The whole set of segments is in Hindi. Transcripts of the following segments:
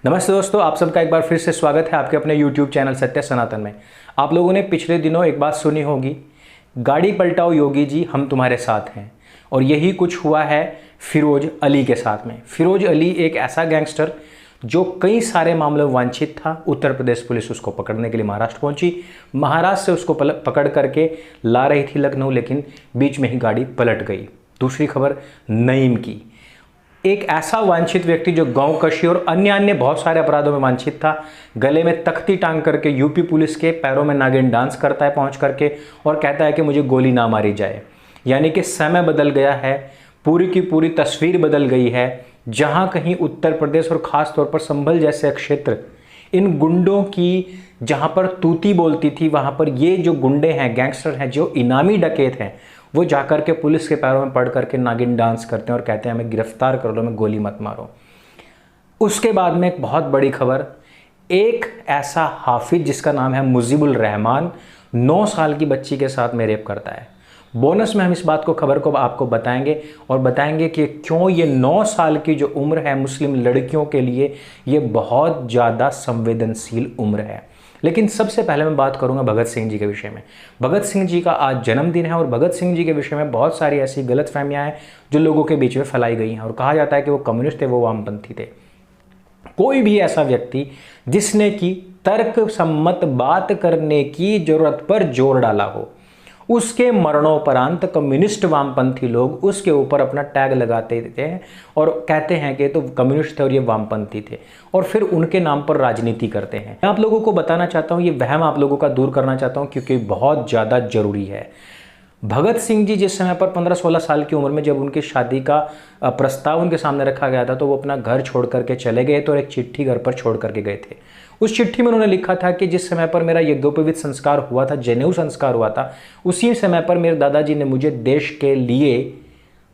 नमस्ते दोस्तों, आप सबका एक बार फिर से स्वागत है आपके अपने YouTube चैनल सत्य सनातन में। आप लोगों ने पिछले दिनों एक बात सुनी होगी, गाड़ी पलटाओ योगी जी हम तुम्हारे साथ हैं। और यही कुछ हुआ है फिरोज अली के साथ में। फिरोज अली एक ऐसा गैंगस्टर जो कई सारे मामलों में वांछित था। उत्तर प्रदेश पुलिस उसको पकड़ने के लिए महाराष्ट्र पहुंची। महाराष्ट्र से उसको पकड़ करके ला रही थी लखनऊ, लेकिन बीच में ही गाड़ी पलट गई। दूसरी खबर नईम की, एक ऐसा वांछित व्यक्ति जो गांव कशी और अन्य बहुत सारे अपराधों में वांछित था, गले में तख्ती टांग करके यूपी पुलिस के पैरों में नागिन डांस करता है पहुंच करके और कहता है कि मुझे गोली ना मारी जाए। यानी कि समय बदल गया है, पूरी की पूरी तस्वीर बदल गई है। जहां कहीं उत्तर प्रदेश और खास तौर पर संभल जैसे क्षेत्र इन गुंडों की जहां पर तूती बोलती थी, वहां पर ये जो गुंडे हैं, गैंगस्टर हैं, जो इनामी डकैत हैं, वो जाकर के पुलिस के पैरों में पड़ करके नागिन डांस करते हैं और कहते हैं हमें गिरफ्तार कर लो, हमें गोली मत मारो। उसके बाद में एक बहुत बड़ी खबर, एक ऐसा हाफिज जिसका नाम है मुजीबुल रहमान 9 साल की बच्ची के साथ में रेप करता है। बोनस में हम इस बात को खबर को आपको बताएंगे और बताएंगे कि क्यों ये 9 साल की जो उम्र है मुस्लिम लड़कियों के लिए ये बहुत ज़्यादा संवेदनशील उम्र है। लेकिन सबसे पहले मैं बात करूंगा भगत सिंह जी के विषय में। भगत सिंह जी का आज जन्मदिन है और भगत सिंह जी के विषय में बहुत सारी ऐसी गलतफहमियां हैं जो लोगों के बीच में फैलाई गई हैं और कहा जाता है कि वो कम्युनिस्ट थे, वो वामपंथी थे। कोई भी ऐसा व्यक्ति जिसने की तर्क सम्मत बात करने की जरूरत पर जोर डाला हो, उसके मरणोपरांत कम्युनिस्ट वामपंथी लोग उसके ऊपर अपना टैग लगाते थे और कहते हैं कि तो कम्युनिस्ट थे और ये वामपंथी थे, और फिर उनके नाम पर राजनीति करते हैं। मैं आप लोगों को बताना चाहता हूँ, ये वहम आप लोगों का दूर करना चाहता हूँ क्योंकि बहुत ज़्यादा जरूरी है। भगत सिंह जी जिस समय पर 15-16 साल की उम्र में जब उनकी शादी का प्रस्ताव उनके सामने रखा गया था, तो वो अपना घर छोड़ करके चले गए तो एक चिट्ठी घर पर छोड़ करके गए थे। उस चिट्ठी में उन्होंने लिखा था कि जिस समय पर मेरा यज्ञोपवीत संस्कार हुआ था, जनेऊ संस्कार हुआ था, उसी समय पर मेरे दादाजी ने मुझे देश के लिए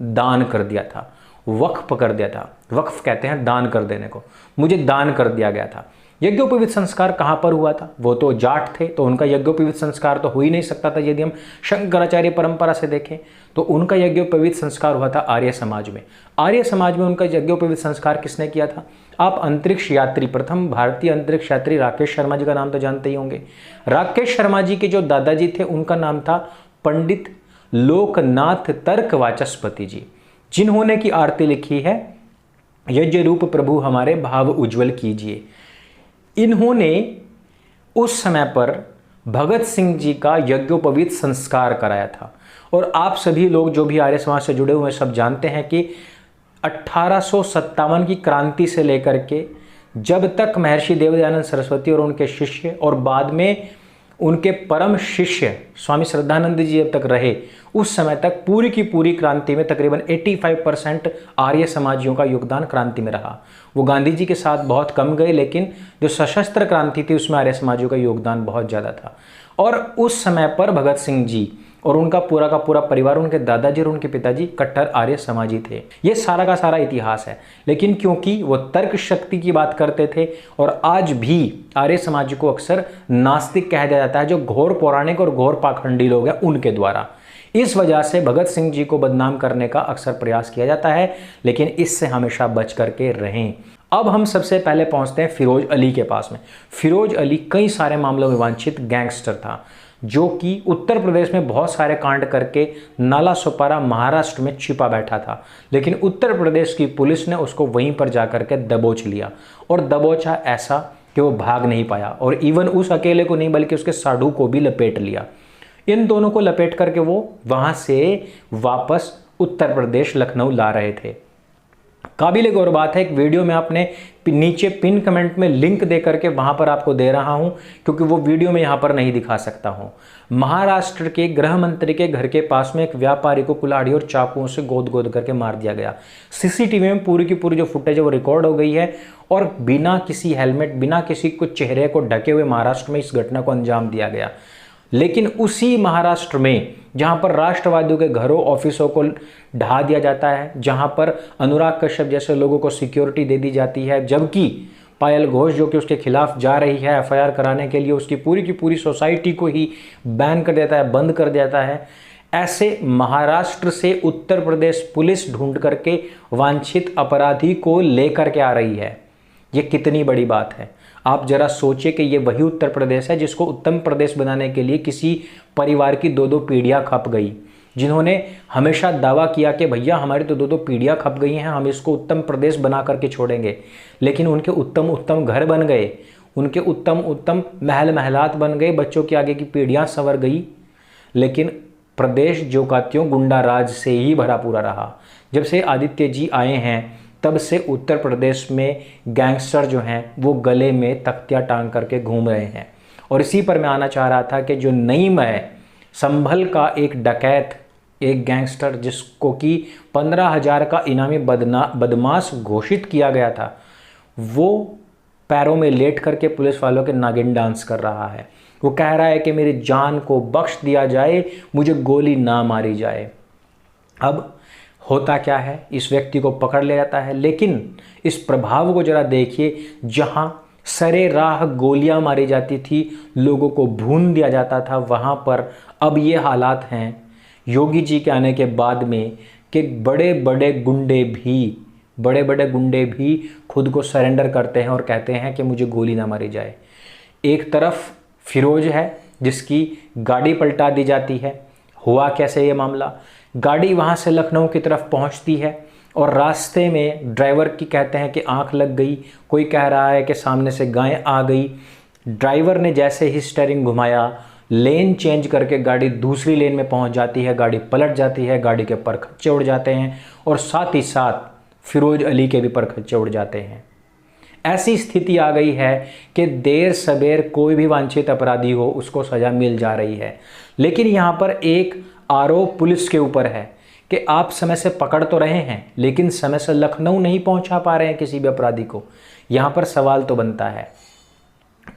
दान कर दिया था, वक्फ कर दिया था। वक्फ कहते हैं दान कर देने को, मुझे दान कर दिया गया था। यज्ञोपवीत संस्कार कहाँ पर हुआ था? वो तो जाट थे, तो उनका यज्ञोपवीत संस्कार तो हो ही नहीं सकता था। यदि हम शंकराचार्य परंपरा से देखें तो उनका यज्ञोपवीत संस्कार हुआ था आर्य समाज में। आर्य समाज में उनका यज्ञोपवीत संस्कार किसने किया था? आप अंतरिक्ष यात्री, प्रथम भारतीय अंतरिक्ष यात्री राकेश शर्मा जी का नाम तो जानते ही होंगे। राकेश शर्मा जी के जो दादाजी थे उनका नाम था पंडित लोकनाथ तर्क वाचस्पति जी, जिन्होंने की आरती लिखी है यज्ञ रूप प्रभु हमारे भाव उज्जवल कीजिए। इन्होंने उस समय पर भगत सिंह जी का यज्ञोपवीत संस्कार कराया था। और आप सभी लोग जो भी आर्य समाज से जुड़े हुए हैं सब जानते हैं कि 1857 की क्रांति से लेकर के जब तक महर्षि देवदयानंद सरस्वती और उनके शिष्य और बाद में उनके परम शिष्य स्वामी श्रद्धानंद जी जब तक रहे, उस समय तक पूरी की पूरी क्रांति में तकरीबन 85% आर्य समाजियों का योगदान क्रांति में रहा। वो गांधी जी के साथ बहुत कम गए, लेकिन जो सशस्त्र क्रांति थी उसमें आर्य समाजियों का योगदान बहुत ज़्यादा था। और उस समय पर भगत सिंह जी और उनका पूरा का पूरा परिवार, उनके दादाजी और उनके पिताजी कट्टर आर्य समाजी थे। ये सारा का सारा इतिहास है। लेकिन क्योंकि वो तर्क शक्ति की बात करते थे, और आज भी आर्य समाज को अक्सर नास्तिक कहा जाता है, जो घोर पौराणिक और घोर पाखंडी लोग हैं उनके द्वारा, इस वजह से भगत सिंह जी को बदनाम करने का अक्सर प्रयास किया जाता है। लेकिन इससे हमेशा बच करके रहें। अब हम सबसे पहले पहुंचते हैं फिरोज अली के पास में। फिरोज अली कई सारे मामलों में वांछित गैंगस्टर था, जो कि उत्तर प्रदेश में बहुत सारे कांड करके नाला सोपारा महाराष्ट्र में छिपा बैठा था। लेकिन उत्तर प्रदेश की पुलिस ने उसको वहीं पर जाकर के दबोच लिया, और दबोचा ऐसा कि वो भाग नहीं पाया। और इवन उस अकेले को नहीं बल्कि उसके साधु को भी लपेट लिया। इन दोनों को लपेट करके वो वहां से वापस उत्तर प्रदेश लखनऊ ला रहे थे। काबिल गौर बात है, एक वीडियो में आपने नीचे पिन कमेंट में लिंक दे करके वहां पर आपको दे रहा हूं, क्योंकि वो वीडियो में यहां पर नहीं दिखा सकता हूं। महाराष्ट्र के गृह मंत्री के घर के पास में एक व्यापारी को कुल्हाड़ी और चाकुओं से गोद गोद करके मार दिया गया। सीसीटीवी में पूरी की पूरी जो फुटेज है वो रिकॉर्ड हो गई है, और बिना किसी हेलमेट, बिना किसी को चेहरे को ढके हुए महाराष्ट्र में इस घटना को अंजाम दिया गया। लेकिन उसी महाराष्ट्र में जहां पर राष्ट्रवादियों के घरों ऑफिसों को ढा दिया जाता है, जहां पर अनुराग कश्यप जैसे लोगों को सिक्योरिटी दे दी जाती है, जबकि पायल घोष जो कि उसके खिलाफ जा रही है एफआईआर कराने के लिए, उसकी पूरी की पूरी सोसाइटी को ही बैन कर देता है, बंद कर देता है। ऐसे महाराष्ट्र से उत्तर प्रदेश पुलिस ढूंढ करके वांछित अपराधी को लेकर के आ रही है। ये कितनी बड़ी बात है। आप जरा सोचिए कि ये वही उत्तर प्रदेश है जिसको उत्तम प्रदेश बनाने के लिए किसी परिवार की 2-2 पीढ़ियाँ खप गई, जिन्होंने हमेशा दावा किया कि भैया हमारी तो 2-2 पीढ़ियाँ खप गई हैं, हम इसको उत्तम प्रदेश बना करके छोड़ेंगे। लेकिन उनके उत्तम उत्तम घर बन गए, उनके उत्तम उत्तम महल महलात बन गए, बच्चों की आगे की पीढ़ियाँ संवर गई, लेकिन प्रदेश जो का त्यों गुंडा राज से ही भरा पूरा रहा। जब से आदित्य जी आए हैं तब से उत्तर प्रदेश में गैंगस्टर जो हैं वो गले में तख्तियाँ टांग करके घूम रहे हैं। और इसी पर मैं आना चाह रहा था कि जो नईम है, संभल का एक डकैत, एक गैंगस्टर जिसको कि 15,000 का इनामी बदमाश घोषित किया गया था, वो पैरों में लेट करके पुलिस वालों के नागिन डांस कर रहा है। वो कह रहा है कि मेरी जान को बख्श दिया जाए, मुझे गोली ना मारी जाए। अब होता क्या है, इस व्यक्ति को पकड़ लिया जाता है, लेकिन इस प्रभाव को जरा देखिए, जहां सरे राह गोलियां मारी जाती थी, लोगों को भून दिया जाता था, वहां पर अब ये हालात हैं योगी जी के आने के बाद में कि बड़े बड़े गुंडे भी खुद को सरेंडर करते हैं और कहते हैं कि मुझे गोली ना मारी जाए। एक तरफ फिरोज है जिसकी गाड़ी पलटा दी जाती है। हुआ कैसे ये मामला, गाड़ी वहाँ से लखनऊ की तरफ पहुँचती है और रास्ते में ड्राइवर की कहते हैं कि आंख लग गई, कोई कह रहा है कि सामने से गाय आ गई। ड्राइवर ने जैसे ही स्टीयरिंग घुमाया, लेन चेंज करके गाड़ी दूसरी लेन में पहुंच जाती है, गाड़ी पलट जाती है, गाड़ी के परखच्चे उड़ जाते हैं और साथ ही साथ फिरोज अली के भी परखच्चे उड़ जाते हैं। ऐसी स्थिति आ गई है कि देर सबेर कोई भी वांछित अपराधी हो उसको सज़ा मिल जा रही है। लेकिन यहाँ पर एक आरोप पुलिस के ऊपर है कि आप समय से पकड़ तो रहे हैं लेकिन समय से लखनऊ नहीं पहुँचा पा रहे हैं किसी भी अपराधी को। यहाँ पर सवाल तो बनता है,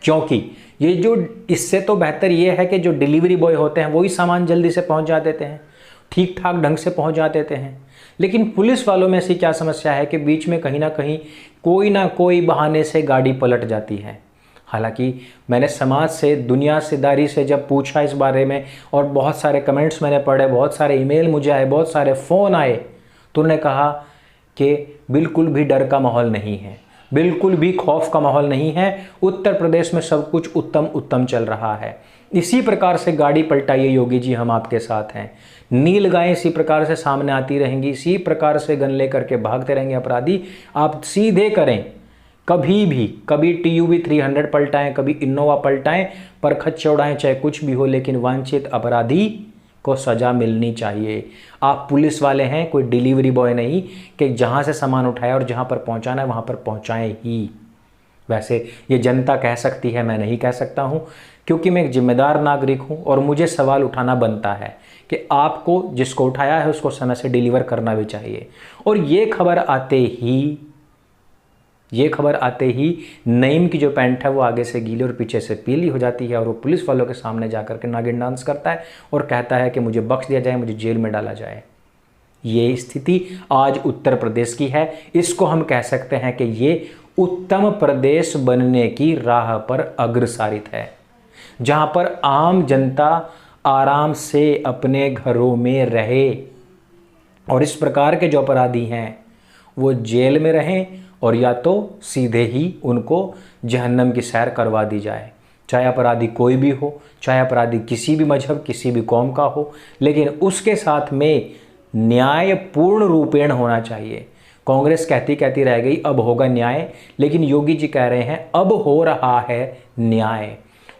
क्योंकि ये जो इससे तो बेहतर ये है कि जो डिलीवरी बॉय होते हैं वही सामान जल्दी से पहुँच जा देते हैं, ठीक ठाक ढंग से पहुँच जा देते हैं। लेकिन पुलिस वालों में ऐसी क्या समस्या है कि बीच में कहीं ना कोई बहाने से गाड़ी पलट जाती है। हालांकि मैंने समाज से, दुनियादारी से जब पूछा इस बारे में और बहुत सारे कमेंट्स मैंने पढ़े, बहुत सारे ईमेल मुझे आए, बहुत सारे फ़ोन आए, तो उन्होंने कहा कि बिल्कुल भी डर का माहौल नहीं है, बिल्कुल भी खौफ का माहौल नहीं है, उत्तर प्रदेश में सब कुछ उत्तम उत्तम चल रहा है। इसी प्रकार से गाड़ी पलटाइए योगी जी, हम आपके साथ हैं। नील गायें इसी प्रकार से सामने आती रहेंगी, इसी प्रकार से गन ले करके भागते रहेंगे अपराधी। आप सीधे करें, कभी TUV 300 पलटाएं, कभी इनोवा पलटाएं, परखच्चे उड़ाएं, चाहे कुछ भी हो, लेकिन वांछित अपराधी को सज़ा मिलनी चाहिए। आप पुलिस वाले हैं, कोई डिलीवरी बॉय नहीं कि जहाँ से सामान उठाया और जहाँ पर पहुँचाना है वहाँ पर पहुँचाएं ही। वैसे ये जनता कह सकती है, मैं नहीं कह सकता हूँ, क्योंकि मैं एक जिम्मेदार नागरिक हूँ और मुझे सवाल उठाना बनता है कि आपको जिसको उठाया है उसको समय से डिलीवर करना भी चाहिए। और ये खबर आते ही नईम की जो पैंट है वो आगे से गीली और पीछे से पीली हो जाती है और वो पुलिस वालों के सामने जाकर के नागिन डांस करता है और कहता है कि मुझे बख्श दिया जाए, मुझे जेल में डाला जाए। ये स्थिति आज उत्तर प्रदेश की है। इसको हम कह सकते हैं कि ये उत्तम प्रदेश बनने की राह पर अग्रसारित है, जहाँ पर आम जनता आराम से अपने घरों में रहे और इस प्रकार के जो अपराधी हैं वो जेल में रहें और या तो सीधे ही उनको जहन्नम की सैर करवा दी जाए। चाहे अपराधी कोई भी हो, चाहे अपराधी किसी भी मजहब, किसी भी कौम का हो, लेकिन उसके साथ में न्याय पूर्ण रूपेण होना चाहिए। कांग्रेस कहती रह गई अब होगा न्याय, लेकिन योगी जी कह रहे हैं अब हो रहा है न्याय।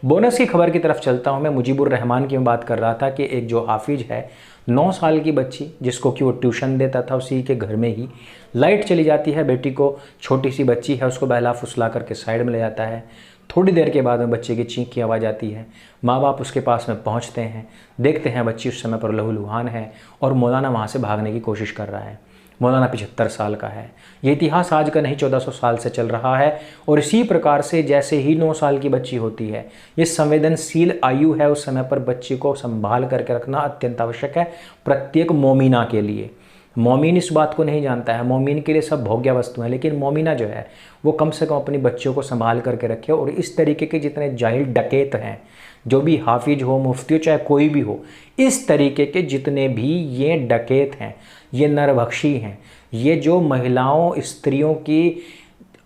बोनस की खबर की तरफ चलता हूं मैं। मुजीबुर रहमान की मैं बात कर रहा था कि एक जो हाफिज है, 9 साल की बच्ची जिसको कि वो ट्यूशन देता था, उसी के घर में ही लाइट चली जाती है। बेटी को, छोटी सी बच्ची है, उसको बहला फुसला करके साइड में ले जाता है। थोड़ी देर के बाद में बच्चे की चीख की आवाज़ आती है। माँ बाप उसके पास में पहुँचते हैं, देखते हैं बच्ची उस समय पर लहूलुहान है और मौलाना वहाँ से भागने की कोशिश कर रहा है। मौलाना 75 साल का है। ये इतिहास आज का नहीं, 1400 साल से चल रहा है। और इसी प्रकार से जैसे ही 9 साल की बच्ची होती है, ये संवेदनशील आयु है, उस समय पर बच्ची को संभाल करके रखना अत्यंत आवश्यक है प्रत्येक मोमिना के लिए। मोमिन इस बात को नहीं जानता है, मोमिन के लिए सब भोग्य वस्तु है, लेकिन मोमिना जो है वो कम से कम अपनी बच्चों को संभाल करके रखे। और इस तरीके के जितने जाहिल डकैत हैं, जो भी हाफिज हो, मुफ्ती हो, चाहे कोई भी हो, इस तरीके के जितने भी ये डकैत हैं, ये नरभक्षी हैं, ये जो महिलाओं, स्त्रियों की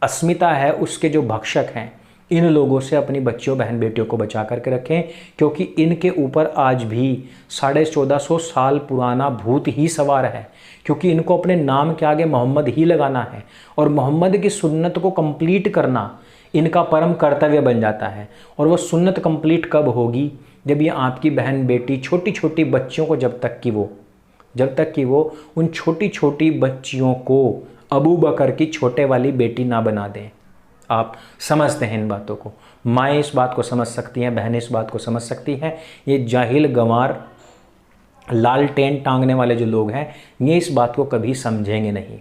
अस्मिता है उसके जो भक्षक हैं, इन लोगों से अपनी बच्चियों बहन बेटियों को बचा करके रखें, क्योंकि इनके ऊपर आज भी 1450 साल पुराना भूत ही सवार है। क्योंकि इनको अपने नाम के आगे मोहम्मद ही लगाना है और मोहम्मद की सुन्नत को कंप्लीट करना इनका परम कर्तव्य बन जाता है। और वो सुन्नत कंप्लीट कब होगी? जब ये आपकी बहन बेटी छोटी छोटी बच्चियों को जब तक कि वो उन छोटी छोटी बच्चियों को अबू बकर की छोटे वाली बेटी ना बना दें। आप समझते हैं इन बातों को। माएँ इस बात को समझ सकती हैं, बहनें इस बात को समझ सकती हैं। ये जाहिल गंवार लालटेन टांगने वाले जो लोग हैं, ये इस बात को कभी समझेंगे नहीं।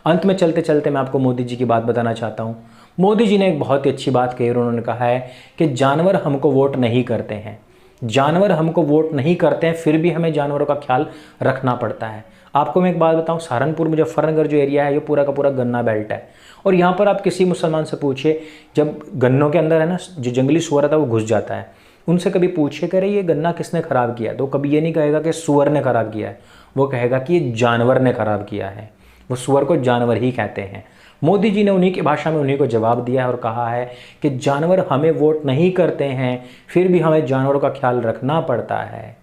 अंत में चलते चलते मैं आपको मोदी जी की बात बताना चाहता हूँ। मोदी जी ने एक बहुत ही अच्छी बात कही और उन्होंने कहा है कि जानवर हमको वोट नहीं करते हैं, जानवर हमको वोट नहीं करते हैं, फिर भी हमें जानवरों का ख्याल रखना पड़ता है। आपको मैं एक बात बताऊं, सहारनपुर मुजफ्फरनगर जो एरिया है ये पूरा का पूरा गन्ना बेल्ट है। और यहाँ पर आप किसी मुसलमान से पूछिए, जब गन्नों के अंदर है ना जो जंगली सुअर था वो घुस जाता है, उनसे कभी पूछे करे ये गन्ना किसने ख़राब किया, तो कभी ये नहीं कहेगा कि सुअर ने ख़राब किया है, वो कहेगा कि ये जानवर ने ख़राब किया है। वो सुअर को जानवर ही कहते हैं। मोदी जी ने उन्हीं की भाषा में उन्हीं को जवाब दिया है और कहा है कि जानवर हमें वोट नहीं करते हैं, फिर भी हमें जानवरों का ख्याल रखना पड़ता है।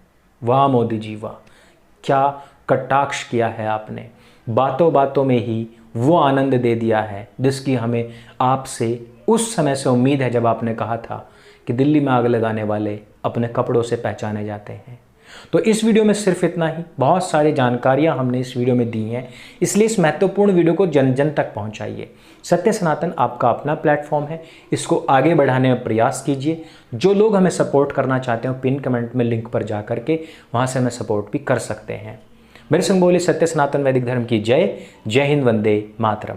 वाह मोदी जी वाह, क्या कटाक्ष किया है आपने। बातों बातों में ही वो आनंद दे दिया है जिसकी हमें आपसे उस समय से उम्मीद है जब आपने कहा था कि दिल्ली में आग लगाने वाले अपने कपड़ों से पहचाने जाते हैं। तो इस वीडियो में सिर्फ इतना ही। बहुत सारी जानकारियां हमने इस वीडियो में दी हैं, इसलिए इस महत्वपूर्ण वीडियो को जन जन तक पहुंचाइए। सत्य सनातन आपका अपना प्लेटफॉर्म है, इसको आगे बढ़ाने में प्रयास कीजिए। जो लोग हमें सपोर्ट करना चाहते हो, पिन कमेंट में लिंक पर जा करके वहाँ से हमें सपोर्ट भी कर सकते हैं। मेरे संग बोले सत्य सनातन वैदिक धर्म की जय। जय हिंद, वंदे मातरम।